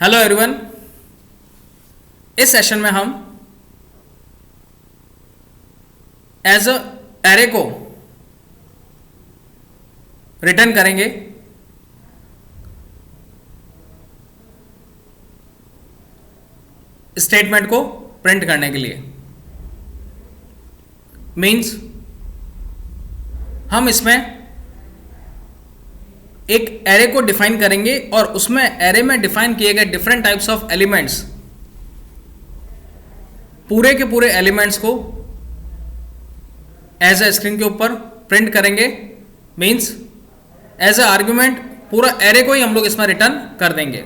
Hello everyone. इस session में हम एज अ एरे को रिटर्न करेंगे। स्टेटमेंट को प्रिंट करने के लिए मीन्स हम इसमें एक एरे को डिफाइन करेंगे और उसमें एरे में डिफाइन किए गए डिफरेंट टाइप्स ऑफ एलिमेंट्स, पूरे के पूरे एलिमेंट्स को एज अ स्क्रीन के ऊपर प्रिंट करेंगे। मीन्स एज अ आर्ग्यूमेंट पूरा एरे को ही हम लोग इसमें रिटर्न कर देंगे।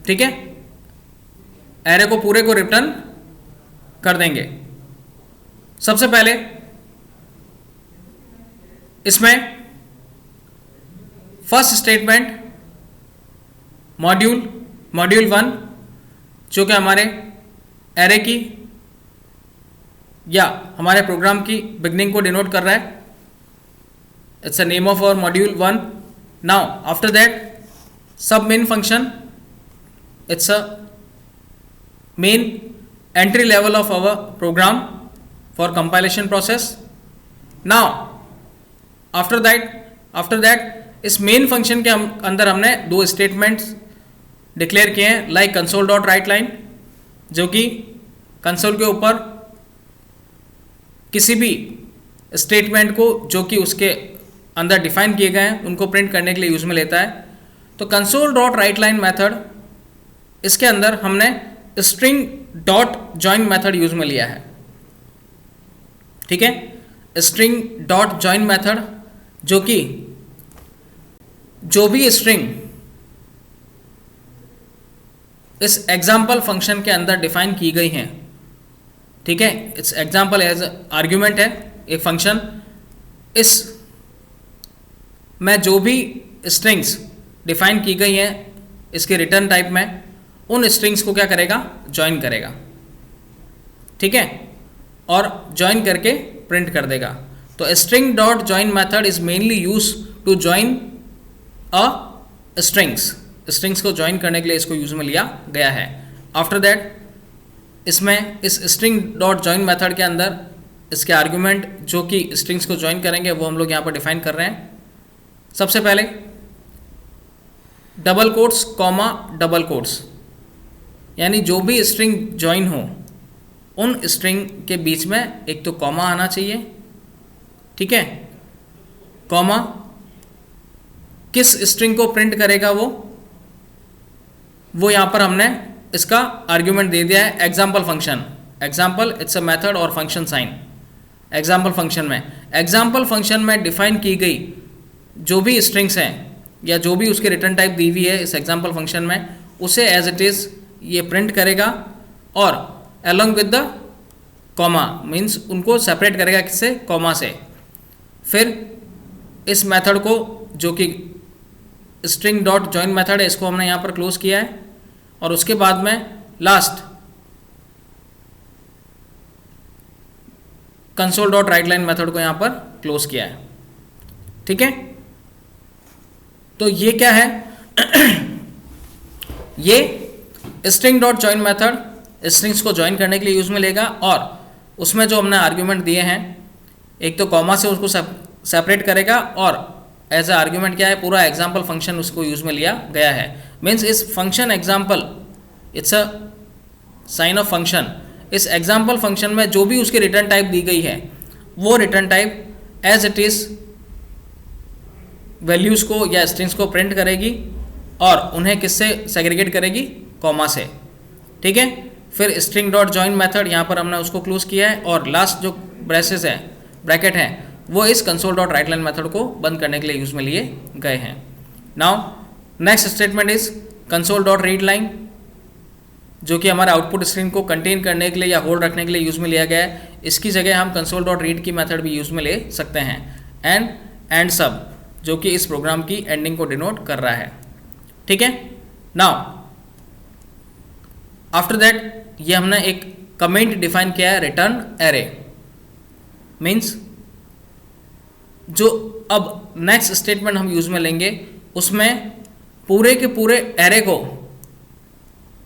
ठीक है, एरे को पूरे को रिटर्न कर देंगे। सबसे पहले इसमें फर्स्ट स्टेटमेंट मॉड्यूल 1 जो कि हमारे एरे की या हमारे प्रोग्राम की बिगनिंग को डिनोट कर रहा है। It's a name of our module 1। Now after that sub main function, it's a main entry level of our program for compilation process. Now after that इस मेन फंक्शन के अंदर हमने दो स्टेटमेंट्स डिक्लेयर किए हैं, like console dot right line, जो कि console के ऊपर किसी भी स्टेटमेंट को जो कि उसके अंदर डिफाइन किए गए हैं उनको प्रिंट करने के लिए यूज में लेता है। तो console dot right line method, इसके अंदर हमने string dot join method use में लिया है। ठीक है, स्ट्रिंग डॉट जॉइन मेथड जो कि जो भी स्ट्रिंग इस एग्जाम्पल फंक्शन के अंदर डिफाइन की गई हैं, ठीक है, इट्स एग्जाम्पल एज आर्ग्यूमेंट है एक फंक्शन, इस में जो भी स्ट्रिंग्स डिफाइन की गई हैं इसके रिटर्न टाइप में, उन स्ट्रिंग्स को क्या करेगा, ज्वाइन करेगा। ठीक है, और ज्वाइन करके प्रिंट कर देगा। तो string dot join method is mainly use to join a strings को ज्वाइन करने के लिए इसको यूज में लिया गया है। आफ्टर दैट इसमें इस स्ट्रिंग डॉट ज्वाइन मेथड के अंदर इसके आर्ग्यूमेंट जो कि स्ट्रिंग्स को ज्वाइन करेंगे वो हम लोग यहाँ पर डिफाइन कर रहे हैं। सबसे पहले double quotes comma double quotes, यानी जो भी स्ट्रिंग ज्वाइन हो उन स्ट्रिंग के बीच में एक तो कॉमा आना चाहिए। ठीक है, कॉमा किस स्ट्रिंग को प्रिंट करेगा वो यहाँ पर हमने इसका आर्ग्यूमेंट दे दिया है, example function. Example it's a method और फंक्शन साइन। एग्जाम्पल फंक्शन में डिफाइन की गई जो भी स्ट्रिंग्स हैं या जो भी उसके रिटर्न टाइप दी हुई है इस एग्जाम्पल फंक्शन में, उसे एज इट इज ये प्रिंट करेगा और along with the comma, means उनको सेपरेट करेगा किससे, कॉमा से। फिर इस मेथड को जो कि स्ट्रिंग डॉट जॉइन मेथड है इसको हमने यहाँ पर क्लोज किया है और उसके बाद में last console dot right line method को यहाँ पर क्लोज किया है। ठीक है, तो ये क्या है ये string dot join method strings को ज्वाइन करने के लिए यूज में लेगा और उसमें जो हमने आर्ग्यूमेंट दिए हैं एक तो कॉमा से उसको सेपरेट करेगा और एज ए आर्ग्यूमेंट क्या है, पूरा एग्जाम्पल फंक्शन उसको यूज में लिया गया है। मीन्स इस function example, it's a sign of function, इस एग्जाम्पल फंक्शन में जो भी उसकी रिटर्न टाइप दी गई है वो return type as it is values को या स्ट्रिंग्स को प्रिंट करेगी और उन्हें किससे सेग्रीगेट करेगी, कॉमा से। ठीक है, फिर स्ट्रिंग डॉट जॉइन मेथड यहाँ पर हमने उसको क्लोज किया है और लास्ट जो ब्रेसेस है, ब्रैकेट हैं, वो इस console dot right line method को बंद करने के लिए यूज में लिए गए हैं। Now next statement is console dot read line, जो कि हमारे आउटपुट स्क्रीन को कंटेन करने के लिए या होल्ड रखने के लिए यूज में लिया गया है। इसकी जगह हम कंसोल डॉट रीड की मेथड भी यूज में ले सकते हैं। एंड सब जो कि इस प्रोग्राम की एंडिंग को डिनोट कर रहा है। ठीक है, नाउ आफ्टर दैट ये हमने एक कमेंट डिफाइन किया है, रिटर्न एरे। मीन्स जो अब नेक्स्ट स्टेटमेंट हम यूज में लेंगे उसमें पूरे के पूरे एरे को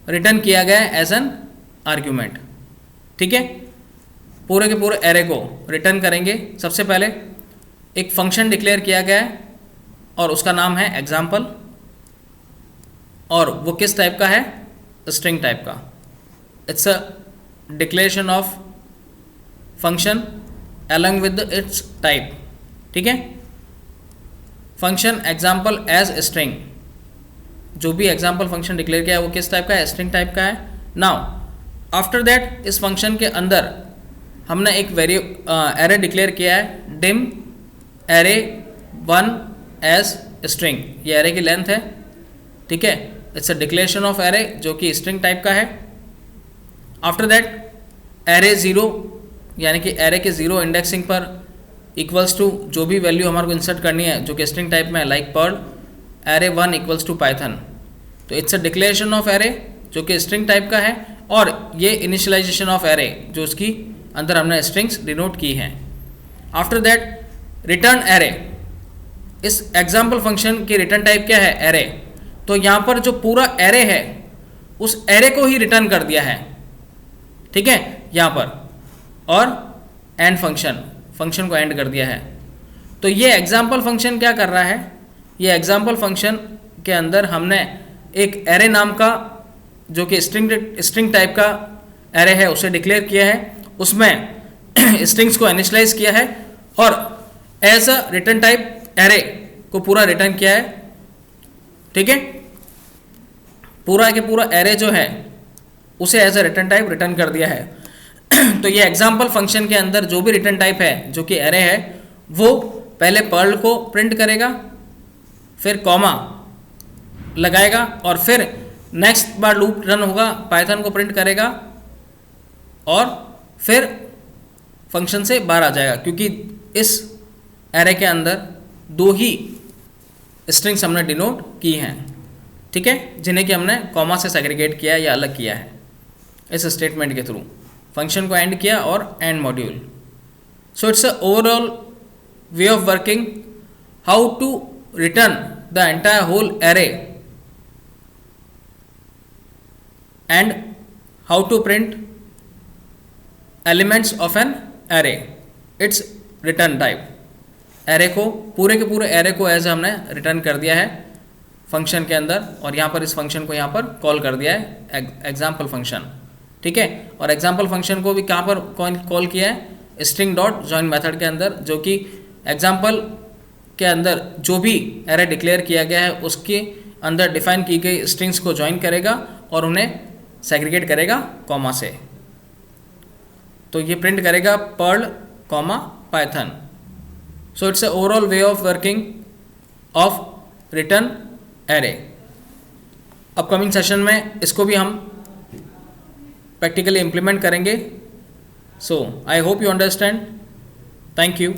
रिटर्न किया गया है एज एन आर्ग्यूमेंट। ठीक है, पूरे के पूरे एरे को रिटर्न करेंगे। सबसे पहले एक फंक्शन डिक्लेयर किया गया है और उसका नाम है एग्जाम्पल, और वो किस टाइप का है? स्ट्रिंग टाइप का। It's a declaration of function along with its type. ठीक है, फंक्शन एग्जाम्पल एज स्ट्रिंग, जो भी एग्जाम्पल फंक्शन डिक्लेयर किया है वो किस टाइप का है? स्ट्रिंग टाइप का है। नाउ आफ्टर दैट इस फंक्शन के अंदर हमने एक एरे डिक्लेयर किया है, डिम एरे 1 एज स्ट्रिंग। ये एरे की लेंथ है। ठीक है, it's a declaration of array जो कि स्ट्रिंग टाइप का है। आफ्टर दैट एरे 0, यानी कि एरे के 0 इंडेक्सिंग पर इक्वल्स टू जो भी वैल्यू हमारे को इंसर्ट करनी है जो कि स्ट्रिंग टाइप में है, like Perl array 1 equals to Python. तो it's a declaration of array जो कि स्ट्रिंग टाइप का है, और ये इनिशियलाइजेशन ऑफ एरे जो उसकी अंदर हमने स्ट्रिंग्स डिनोट की हैं। आफ्टर दैट रिटर्न एरे, इस एग्जाम्पल फंक्शन की रिटर्न टाइप क्या है? एरे। तो यहाँ पर जो पूरा एरे है उस एरे को ही रिटर्न कर दिया है। ठीक है, यहाँ पर, और एंड फंक्शन को एंड कर दिया है। तो ये एग्जाम्पल फंक्शन क्या कर रहा है? ये एग्जाम्पल फंक्शन के अंदर हमने एक एरे नाम का जो कि स्ट्रिंग टाइप का एरे है उसे डिक्लेयर किया है, उसमें स्ट्रिंग्स को इनिशियलाइज किया है और as a return type array को पूरा रिटर्न किया है। ठीक है, पूरा के पूरा एरे जो है उसे as a return type return कर दिया है। तो ये एग्जाम्पल फंक्शन के अंदर जो भी रिटर्न टाइप है जो कि एरे है वो पहले पर्ल को प्रिंट करेगा, फिर कॉमा लगाएगा, और फिर नेक्स्ट बार लूप रन होगा पाइथन को प्रिंट करेगा, और फिर फंक्शन से बाहर आ जाएगा, क्योंकि इस एरे के अंदर 2 ही स्ट्रिंग्स हमने डिनोट की हैं। ठीक है, जिन्हें कि हमने कॉमा से सेग्रीगेट किया या अलग किया है इस स्टेटमेंट के थ्रू। फंक्शन को एंड किया और end module. So it's a overall way of working how to return the entire whole array and how to print elements of an array, its return type। Array को पूरे के पूरे array को as हमने return कर दिया है function के अंदर, और यहाँ पर इस फंक्शन को यहाँ पर कॉल कर दिया है एग्जाम्पल फंक्शन। ठीक है, और एग्जाम्पल फंक्शन को भी कहाँ पर कॉल किया है? स्ट्रिंग डॉट जॉइन मेथड के अंदर, जो कि एग्जाम्पल के अंदर जो भी एरे डिक्लेयर किया गया है उसके अंदर डिफाइन की गई स्ट्रिंग्स को ज्वाइन करेगा और उन्हें सेग्रीगेट करेगा कॉमा से। तो ये प्रिंट करेगा Perl comma Python. So it's a overall way of working of return array. Upcoming session में इसको भी हम प्रैक्टिकली इम्प्लीमेंट करेंगे। So I hope you understand. Thank you.